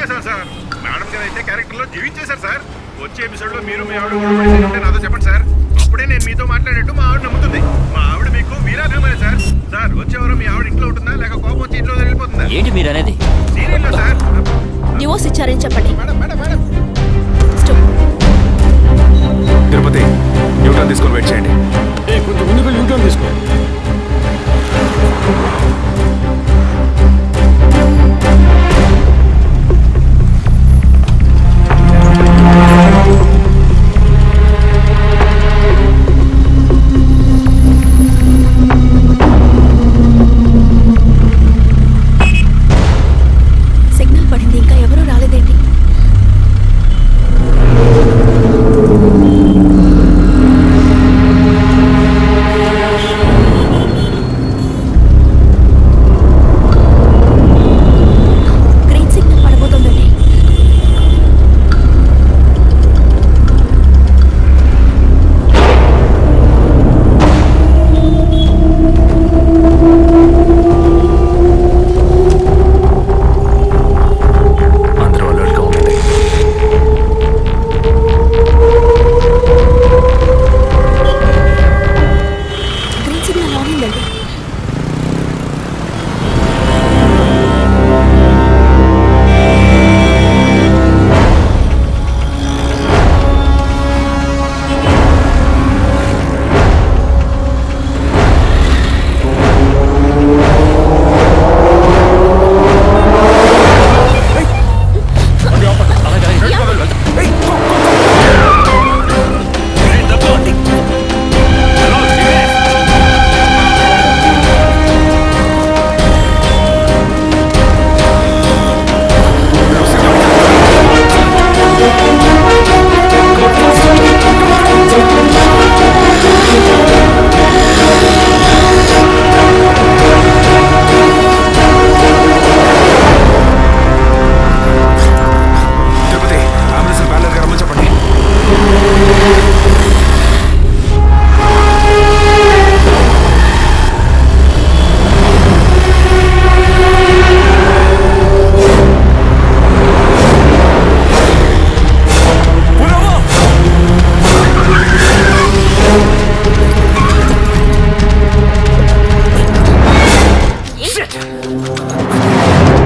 చేశారు sir. Madam గారు అయితే క్యారెక్టర్ లో జీవించేశారు సార్. వచ్చే ఎపిసోడ్ లో మీరు మీ ఆవిడ గొడవపడి నాతో చెప్పండి సార్. అప్పుడే నేను మీతో మాట్లాడేట్టు మా ఆవిడ నమ్ముతుంది. మా ఆవిడ మీకు వీరాభిమాని సార్. సార్ వచ్చేవారు మీ ఆవిడ ఇంట్లో ఉంటుందా లేక కోపం వచ్చి ఇంట్లో వెళ్ళిపోతుందా? ఏంటి మీరు అనేది? సీరియల్లో సార్ డివోర్స్ ఇచ్చారని చెప్పండి. Madam madam madam Tirupati Newton తీసుకొని వెయిట్ చేయండి. కొంచెం ముందుకు న్యూటన్ తీసుకో. సిగ్నల్ పడింది, ఇంకా ఎవరూ రాలేదేంటి? గ్రీన్ సిగ్నల్ పడబోతుందండి. అందరూ అలర్ట్గా ఉండండి. గ్రీన్ సిగ్నల్ ఆన్ అయిందండి. తిరుపతి అంబులెన్స్ బ్యాలెన్స్గా రమ్మని చెప్పండి.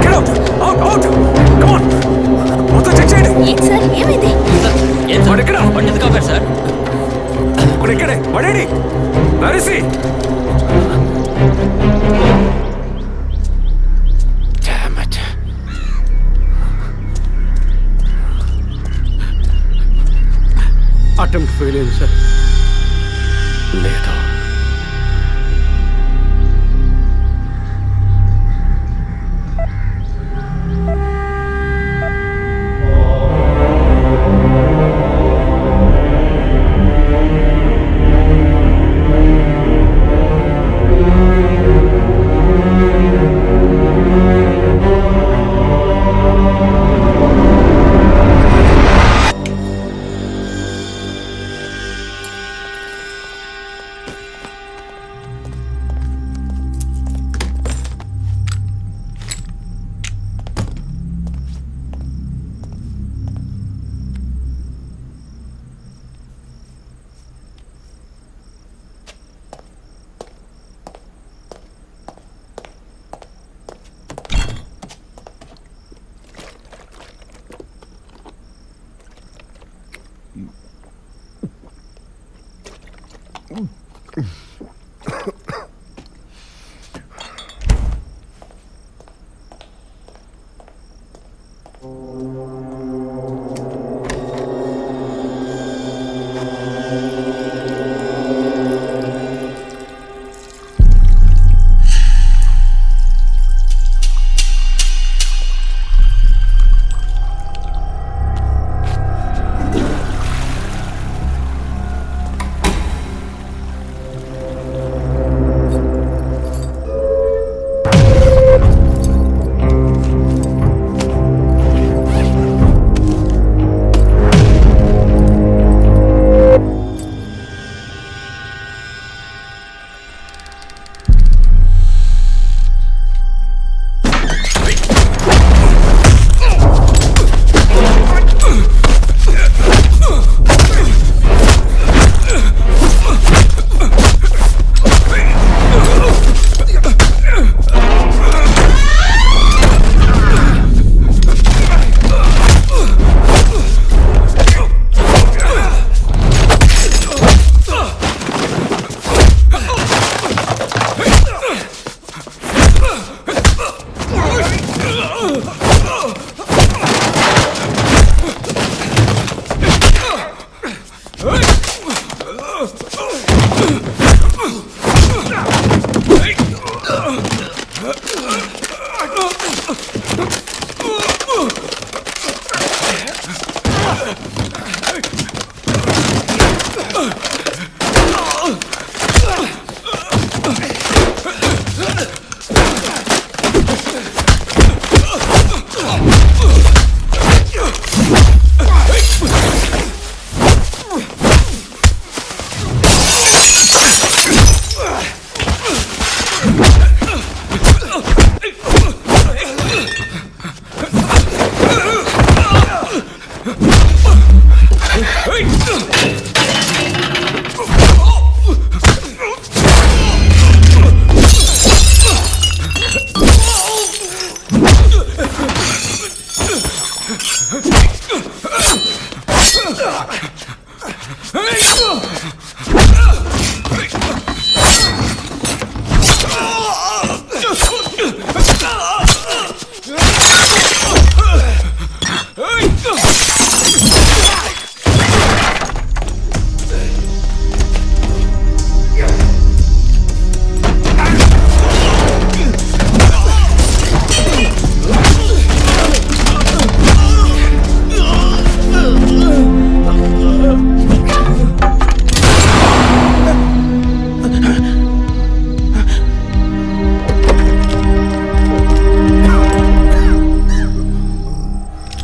Get out! Out! Out! Come on! మొత్తం చెక్ చేయండి. ఏంటి సార్, ఏమైంది? ఏం సార్? వాడు ఎక్కడ? వాడిని ఎందుకు ఆపారు సార్? ఇప్పుడు ఇక్కడే వాడేడి నరిసి. Damn it. అటెంప్ట్ ఫెయిల్ అయింది సార్. లేదు.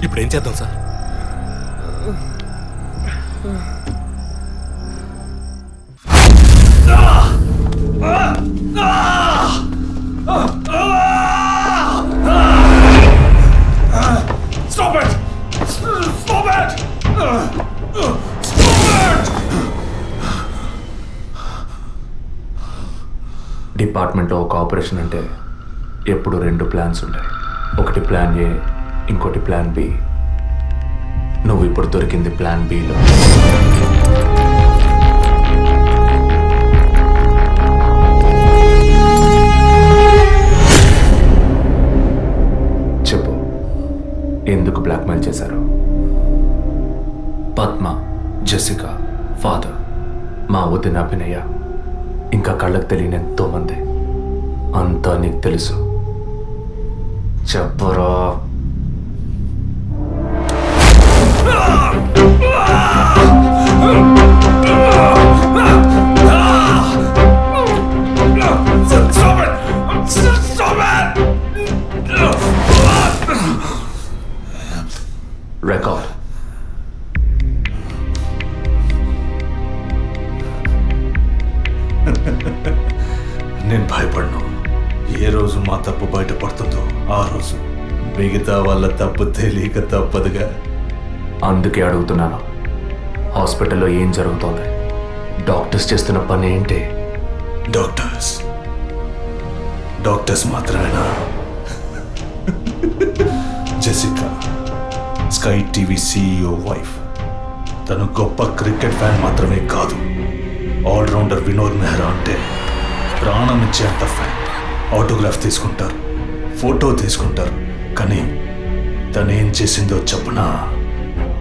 ఇప్పుడు ఏం చేద్దాం sir? Stop it! Stop it! Stop it! డిపార్ట్మెంట్లో ఒక ఆపరేషన్ అంటే ఎప్పుడు 2 ప్లాన్స్ ఉంటాయి. ఒకటి ప్లాన్ ఏ, ఇంకోటి ప్లాన్ బి. నువ్వు ఇప్పుడు దొరికింది ప్లాన్ బిలో. చెప్పు, ఎందుకు బ్లాక్మెయిల్ చేశారు? పద్మ, జెసికా, ఫాదర్, మా వదిన అభినయ, ఇంకా కళ్ళకు తెలియని ఎంతో మంది. అంతా నీకు తెలుసు. చెప్పరా. Stop it! Stop it! Record. నేను భయపడను. ఏ రోజు మా తప్పు బయటపడుతుందో ఆ రోజు మిగతా వాళ్ళ తప్పు తెలియక తప్పదుగా. అందుకే అడుగుతున్నాను, హాస్పిటల్లో ఏం జరుగుతోంది? డాక్టర్స్ చేస్తున్న పని ఏంటి? డాక్టర్స్ మాత్రమేనా? Jessica sky TV CEO wife. తను గొప్ప క్రికెట్ ఫ్యాన్ మాత్రమే కాదు, ఆల్రౌండర్ వినోద్ మెహ్రా అంటే ప్రాణం ఇచ్చేంత ఫ్యాన్. ఆటోగ్రాఫ్ తీసుకుంటారు, ఫోటో తీసుకుంటారు. కానీ తనేం చేసిందో చెప్పనా?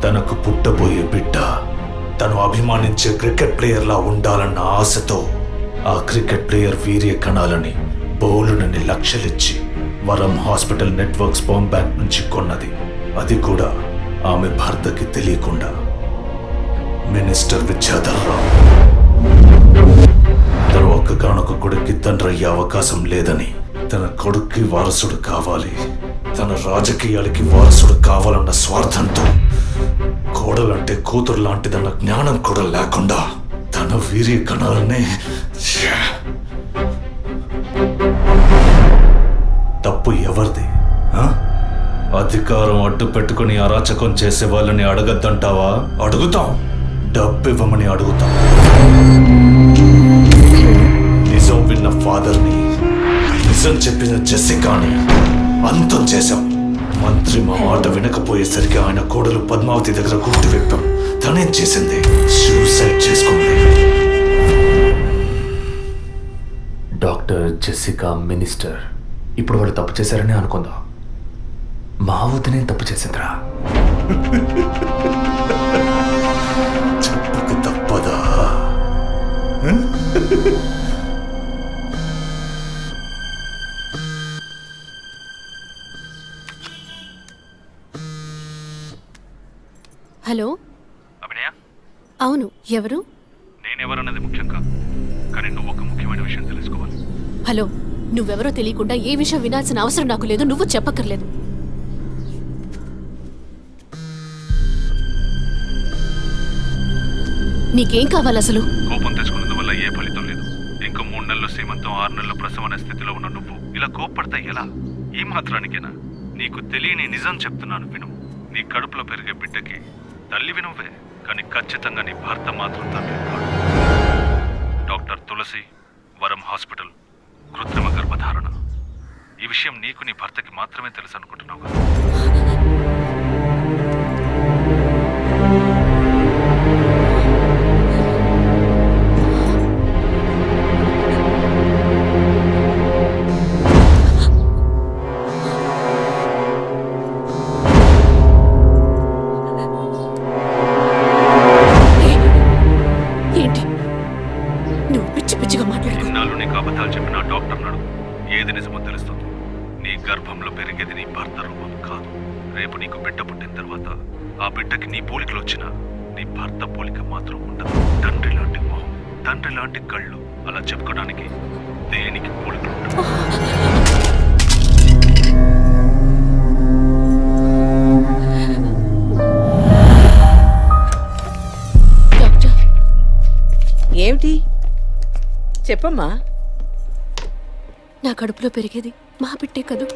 తనకు పుట్టబోయే బిడ్డ తను అభిమానించే క్రికెట్ ప్లేయర్లా ఉండాలన్న ఆశతో ఆ క్రికెట్ ప్లేయర్ వీర్య కణాలని బౌలునని లక్షలిచ్చి వరం హాస్పిటల్ నెట్వర్క్ స్పర్మ్ బ్యాంక్ నుంచి కొన్నది. అది కూడా ఆమె భర్తకి తెలియకుండా. మినిస్టర్ విద్యాధర్ రావు తన ఒక్కగానొక్క కొడుక్కి తండ్రి అయ్యే అవకాశం లేదని, తన కొడుక్కి వారసుడు కావాలి, తన రాజకీయాలకి వారసుడు కావాలన్న స్వార్థంతో, కోడలంటే కూతురు లాంటిదన్న జ్ఞానం కూడా లేకుండా తన వీర్య కణాలనే. తప్పు ఎవరిది? అధికారం అడ్డు పెట్టుకుని అరాచకం చేసే వాళ్ళని అడగద్దంటావా? అడుగుతాం. డబ్బు ఇవ్వమని అడుగుతాం. నిజం విన్న ఫాదర్ని, నిజం చెప్పిన జెసికాని అంతం చేశాం. మంత్రి మా మాట వినకపోయేసరికి ఆయన కోడలు పద్మావతి దగ్గర గుర్తు విప్పాం. తనేం చేసింది? సూసైడ్ చేసుకుంది. డాక్టర్, జెసికా, మినిస్టర్, ఇప్పుడు వాళ్ళు తప్పు చేశారని అనుకుందాం. మా వదినే తప్పు చేసిందిరా. చెప్పక తప్పదా? హలో, అభినయ, అవును. ఎవరు? నేనెవరన్నది ముఖ్యం కాదు, కానీ నువ్వు ఒక ముఖ్యమైన విషయం తెలుసుకోవాలి. హలో, నువ్వెవరో తెలియకుండా ఏ విషయం వినాల్సిన అవసరం నాకు లేదు. నువ్వు చెప్పక్కర్లేదు. నీకేం కావాలి అసలు? కోపం తెచ్చుకున్నందువల్ల ఏ ఫలితం లేదు. ఇంకో 3 నెలలు సీమంతం, 6 నెలలు ప్రసవం అనే స్థితిలో ఉన్న నువ్వు ఇలా కోప్పడతా ఎలా? ఈ మాత్రానికేనా? నీకు తెలియని నిజం చెప్తున్నాను, విను. నీ కడుపులో పెరిగే బిడ్డకి తల్లివి నువ్వే, కానీ ఖచ్చితంగా నీ భర్త మాత్రం తండ్రి కాదు. డాక్టర్ తులసి, వరం హాస్పిటల్, కృత్రిమ గర్భధారణ. ఈ విషయం నీకు నీ భర్తకి మాత్రమే తెలుసు అనుకుంటున్నావు కదా? పుట్టిన తర్వాత ఆ బిడ్డకి నీ పోలికలు వచ్చినా నీ భర్త పోలిక మాత్రం ఉండదు. తండ్రి లాంటి మొహం, తండ్రి లాంటి కళ్ళు, అలా చెప్పుకోవడానికి దేనికి పోలికలు ఉండవు. డాక్టర్, ఏమిటి చెప్పమ్మా? నా కడుపులో పెరిగేది మా బిడ్డే కదూ.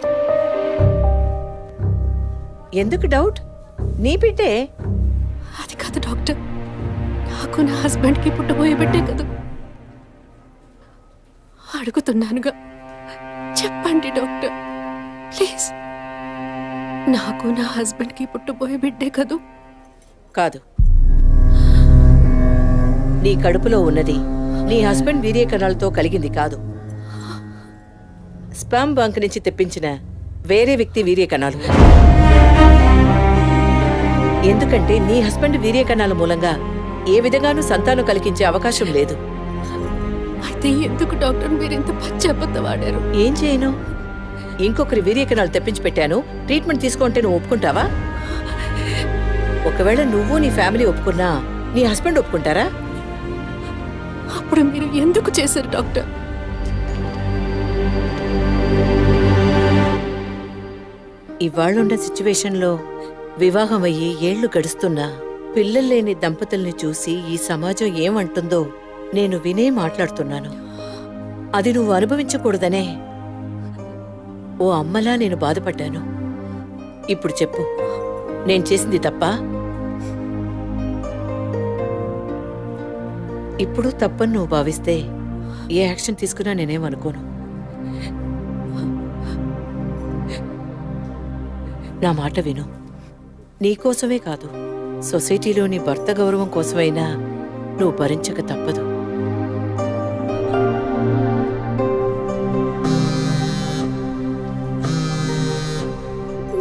ఎందుకు డౌట్? నీ బిడ్డే. అది కాదు డాక్టర్, నాకు నా హస్బెండ్కి పుట్టబోయే బిడ్డే కదూ. అడుగుతున్నానుగా, చెప్పండి డాక్టర్ ప్లీజ్. నాకు నా హస్బెండ్కి పుట్టబోయే బిడ్డే కదూ. కాదు, నీ కడుపులో ఉన్నది నీ హస్బెండ్ వీర్య కణాలతో కలిగింది కాదు. స్పామ్ బంక్ నుంచి తెప్పించిన వేరే వ్యక్తి వీర్య కణాలు. ఎందుకంటే నీ హస్బెండ్ వీర్య కణాల మూలంగా ఏ విధంగానూ సంతానం కలిగించే అవకాశం లేదు. అయితే ఎందుకు డాక్టర్ మీరు ఇంత పచ్చి అబద్ధం ఆడారు? ఏం చేయను? ఇంకొకరి వీర్య కణాలు తెప్పించి పెట్టాను, ట్రీట్మెంట్ తీసుకుంటే నువ్వు ఒప్పుకుంటావా? ఒకవేళ నువ్వు నీ ఫ్యామిలీ ఒప్పుకున్నా నీ హస్బెండ్ ఒప్పుకుంటారా? అప్పుడు మీరు ఎందుకు చేశారు డాక్టర్? ఇవాళ్ళున్న సిచ్యువేషన్లో వివాహం అయ్యి ఏళ్లు గడుస్తున్నా పిల్లలు లేని దంపతుల్ని చూసి ఈ సమాజం ఏమంటుందో నేను వినే మాట్లాడుతున్నాను. అది నువ్వు అనుభవించకూడదనే ఓ అమ్మలా నేను బాధపడ్డాను. ఇప్పుడు చెప్పు, నేను చేసింది తప్పా? ఇప్పుడు తప్పని నువ్వు భావిస్తే ఏ యాక్షన్ తీసుకున్నా నేనేమనుకోను. నా మాట విను. నీకోసమే కాదు, సొసైటీలోని భర్త గౌరవం కోసమైనా నువ్వు భరించక తప్పదు.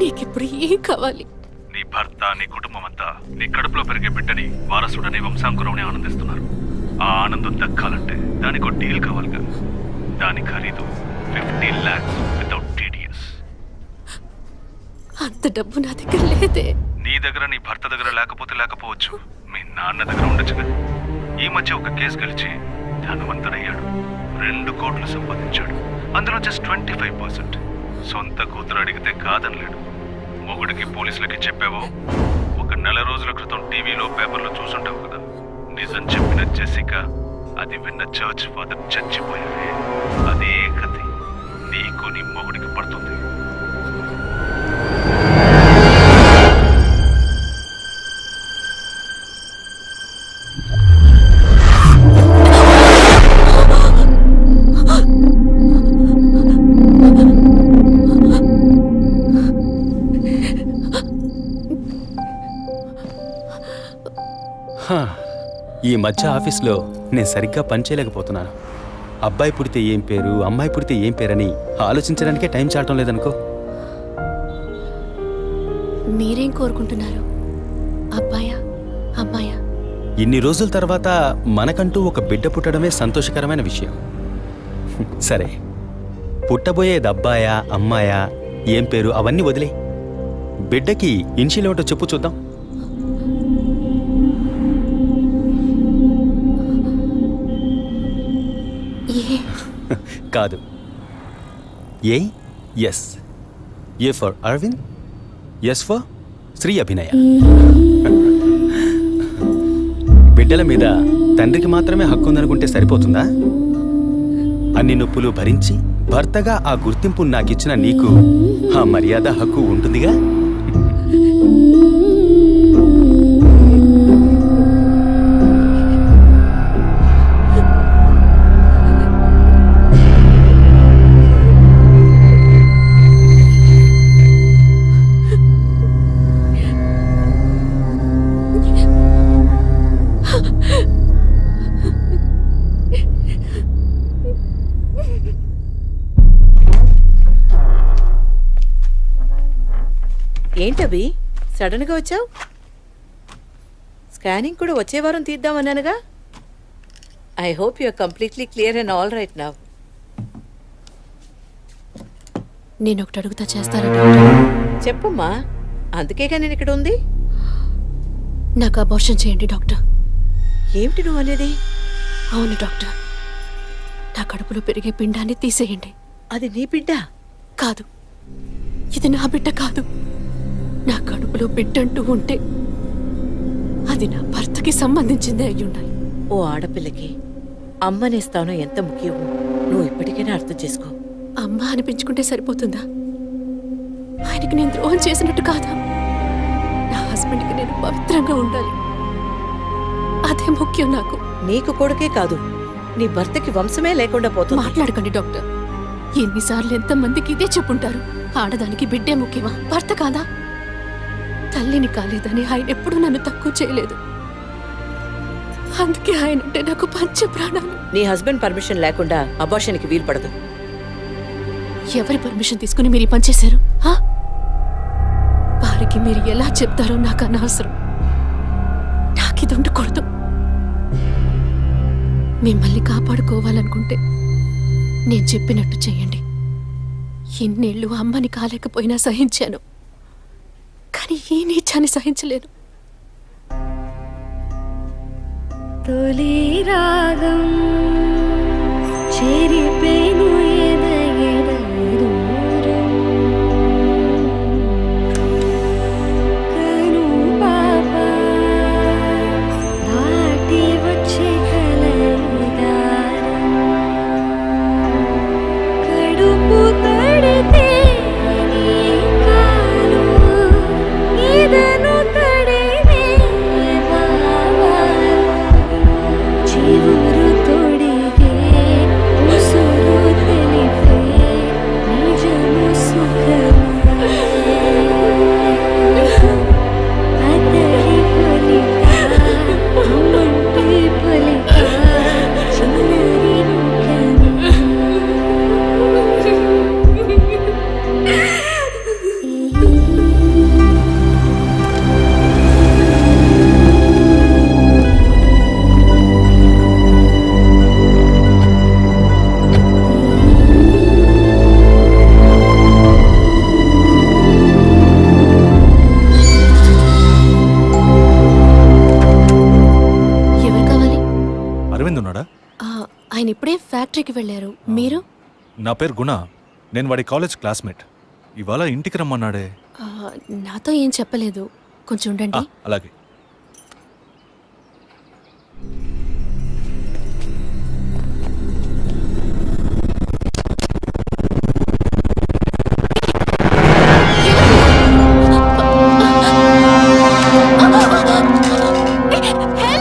నీకిప్పుడు ఏం కావాలి? నీ భర్త, నీ కుటుంబం అంతా నీ కడుపులో పెరిగే బిడ్డని వారసుడని వంశాంకురమని ఆనందిస్తున్నారు. ఆ ఆనందం దక్కాలంటే దానికి ఒక డీల్ కావాలిగా. దాని ఖరీదు 15 lakhs వితౌట్ టీడీఎస్. అంత డబ్బు నా దగ్గర లేదే. నీ దగ్గర, నీ భర్త దగ్గర లేకపోవచ్చు, మీ నాన్న దగ్గర ఉండొచ్చు కదా. ఈ మధ్య ఒక కేసు గెలిచి ధనవంతుడయ్యాడు, 2 కోట్లు సంపాదించాడు. అందులో జస్ట్ 25%. సొంత కూతురు అడిగితే కాదనలేడు. మొగుడికి పోలీసులకి చెప్పావో, ఒక నెల రోజుల క్రితం టీవీలో పేపర్లో చూసుంటావు కదా. నిజం చెప్పిన జెసికా, అది విన్న చర్చ్ ఫాదర్ చచ్చిపోయావే. అదే కథ నీకు నీ మొగుడికి పడుతుంది. ఈ మధ్య ఆఫీస్లో నేను సరిగ్గా పనిచేయలేకపోతున్నాను. అబ్బాయి పుడితే ఏం పేరు, అమ్మాయి పుడితే ఏం పేరని ఆలోచించడానికే టైం చాలటం లేదనుకో. మీరేం కోరుకుంటున్నారు? అబ్బాయా, అమ్మాయా? ఇన్ని రోజుల తర్వాత మనకంటూ ఒక బిడ్డ పుట్టడమే సంతోషకరమైన విషయం. సరే, పుట్టబోయేది అబ్బాయా, అమ్మాయా, ఏం పేరు అవన్నీ వదిలే. బిడ్డకి ఇన్షియల్ ఏమిటో చెప్పు చూద్దాం. కాదు, A S. A for Aravind, S for Sri Abhinaya. బిడ్డల మీద తండ్రికి మాత్రమే హక్కు ఉందనుకుంటే సరిపోతుందా? అన్ని నొప్పులు భరించి భర్తగా ఆ గుర్తింపు నాకిచ్చిన నీకు ఆ మర్యాద, హక్కు ఉంటుందిగా. ఏంటవి సడన్ గా వచ్చావు? స్కానింగ్ కూడా వచ్చే వారం తీద్దామన్నానుగా. I hope you are completely clear and all right now. నేను ఒకటి అడుగుతా, చేస్తారా డాక్టర్? చెప్పమ్మా. అందుకేగా నేను ఇక్కడ ఉంది. నాకు అబార్షన్ చేయండి డాక్టర్. ఏమిటి నువ్వు అనేది? అవును డాక్టర్, నా కడుపులో పెరిగే పిండాన్ని తీసేయండి. అది నీ బిడ్డ కాదు, ఇది నా బిడ్డ కాదు. నా కడుపులో బిడ్డంటూ ఉంటే అది నా భర్తకి సంబంధించిందే అయి ఉండాలి. ఓ ఆడపిల్లకి అమ్మనే స్థానం ఎంత ముఖ్యమో నువ్వు ఇప్పటికైనా అర్థం చేసుకో. అమ్మ అనిపించుకుంటే సరిపోతుందా? ఆయనకి నేను ద్రోహం చేసినట్టు కాదా? నా హస్బెండ్కి నేను పవిత్రంగా ఉండాలి, అదే ముఖ్యం నాకు. నీకు కొడుకే కాదు, నీ భర్తకి వంశమే లేకుండా పోతుంది. మాట్లాడకండి డాక్టర్. ఎన్నిసార్లు ఎంతమందికి ఇదే చెప్పుంటారు. ఆడదానికి బిడ్డే ముఖ్యమా, భర్త కాదా? తల్లిని కాలేదని ఆయన ఎప్పుడూ నన్ను తక్కువ చేయలేదు. అందుకే ఆయన అంటే నాకు పంచ ప్రాణాలు. నీ హస్బెండ్ పర్మిషన్ లేకుండా అబార్షన్కి వీలు పడదు. ఎవరి పర్మిషన్ తీసుకుని మీరు ఈ పని చేశారు? వారికి మీరు ఎలా చెప్తారో నాకు అనవసరం. నాకిది ఉండకూడదు. మిమ్మల్ని కాపాడుకోవాలనుకుంటే నేను చెప్పినట్టు చెయ్యండి. ఇన్నేళ్ళు అమ్మని కాలేకపోయినా సహించాను, కానీ ఈ నీచాన్ని సహించలేను. తొలి రాగం చెరిపేను ఎదగెదూరం, కను పాప దాటి వచ్చే కలదారం, కడుపు తడితే నీ కాలు ఇదను తడివే బావా, చివురు తొడిగే ఉసురు తెలిపే నిజము సుఖమే, అతడి పొలిక అమ్మంటి పొలిక చిన్నరి ఎవరు కావాలి? అరవింద్ ఉన్నాడా? ఆయన ఇప్పుడే ఫ్యాక్టరీకి వెళ్ళారు. మీరు? నా పేరు గుణ, నేను వాడి కాలేజ్ క్లాస్మేట్. ఇవాళ ఇంటికి రమ్మన్నాడే. నాతో ఏం చెప్పలేదు. కొంచెం ఉండండి. అలాగే.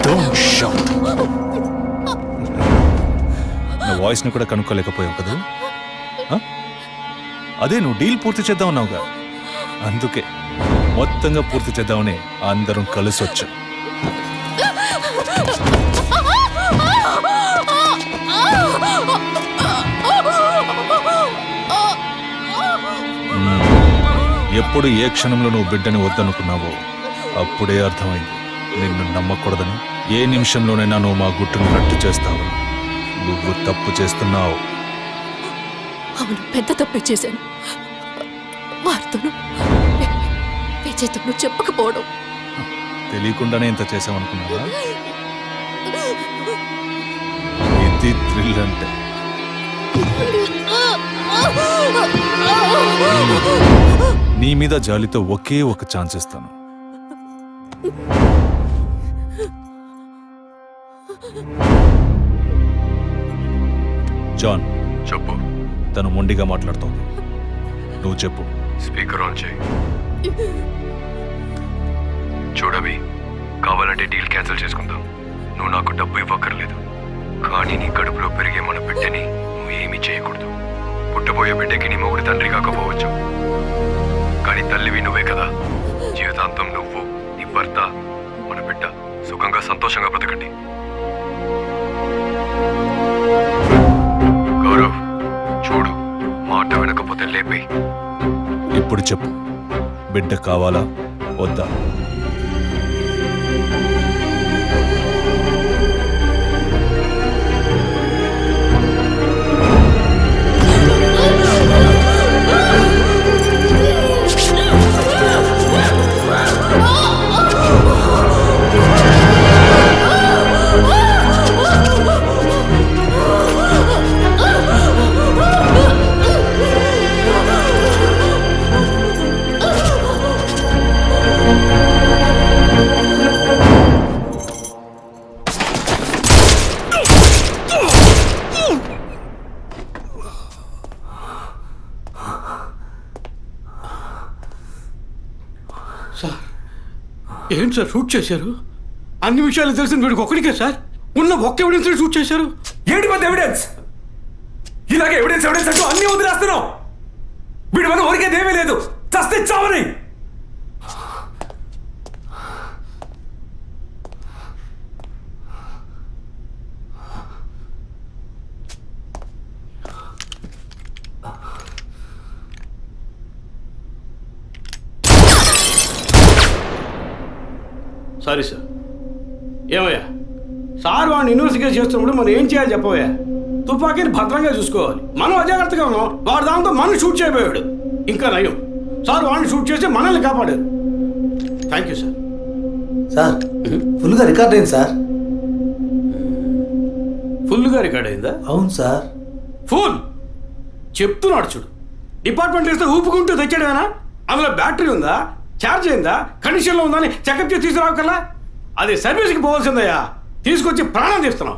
Don't shout. నా వాయిస్ని కూడా కనుక్కోలేకపోయావు కదా? అదే నువ్వు డీల్ పూర్తి చేద్దామన్నావుగా, అందుకే మొత్తంగా పూర్తి చేద్దామని అందరం కలిసి వచ్చాం. ఎప్పుడు ఏ క్షణంలో నువ్వు బిడ్డని వద్దనుకున్నావో అప్పుడే అర్థమైంది నిన్ను నమ్మకూడదని. ఏ నిమిషంలోనైనా నువ్వు మా గుట్టును రట్టు చేస్తావని. నువ్వు తప్పు చేస్తున్నావు. అవును, పెద్ద తప్పే చేశాను. వారితోనూ విజయ్తోనూ చెప్పకపోవడం. తెలియకుండానే ఇంత చేసామనుకున్నావా? ఇది థ్రిల్ అంటే. నీ మీద జాలితో ఒకే ఒక ఛాన్స్ ఇస్తాను. జాన్, చెప్పు. తను మొండిగా మాట్లాడుతోంది, నువ్వు చెప్పు. స్పీకర్ ఆన్ చేయి. చూడవి, కావాలంటే డీల్ క్యాన్సిల్ చేసుకుందాం. నువ్వు నాకు డబ్బు ఇవ్వక్కర్లేదు, కానీ నీ కడుపులో పెరిగే మన బిడ్డని నువ్వు ఏమీ చేయకూడదు. పుట్టబోయే బిడ్డకి నీ మొగుడు తండ్రి కాకపోవచ్చు, కానీ తల్లివి నువ్వే కదా. జీవితాంతం నువ్వు, నీ భర్త, మన బిడ్డ సుఖంగా సంతోషంగా బ్రతకండి. గౌరవ్, చూడు, మాట వినకపోతే లేపేయి. ఇప్పుడు చెప్పు, బిడ్డ కావాలా వద్దా? ఏంటి సార్ షూట్ చేశారు? అన్ని విషయాలు తెలిసిన వీడికి ఒక్కడికే సార్ ఉన్న ఒక్క ఎవిడెన్స్ షూట్ చేశారు. ఏంటి పెద్ద ఎవిడెన్స్? ఇలాగే ఎవిడెన్స్ అంటూ అన్ని వదిలేస్తున్నావు. వీడి వల్ల ఊరికేదేమీ లేదు, చస్తే చావని. Sorry sir. ఏమయ్యా సార్ వాడిని ఇన్వెస్టిగేట్ చేస్తున్నప్పుడు మనం ఏం చేయాలి చెప్పవయ్యా? తుపాకీని భద్రంగా చూసుకోవాలి. మనం అజాగ్రత్తగా ఉన్నాం, వాడు దాంతో మనం షూట్ చేయబోయాడు. ఇంకా నయం సార్ వాడిని షూట్ చేసి మనల్ని కాపాడారు. Thank you sir. సార్ ఫుల్గా రికార్డ్ అయింది సార్. ఫుల్గా రికార్డ్ అయిందా? అవును సార్. ఫుల్ చెప్తున్నాడు చూడు. డిపార్ట్మెంట్ వేస్తే ఊపుకుంటూ తెచ్చాడేనా? అందులో బ్యాటరీ ఉందా, ఛార్జ్ అయిందా, కండిషన్లో ఉందా అని చెకప్ చేసి తీసుకురావు కల్లా అది సర్వీస్కి పోవాల్సిందయ్యా. తీసుకొచ్చి ప్రాణం తీస్తున్నాం.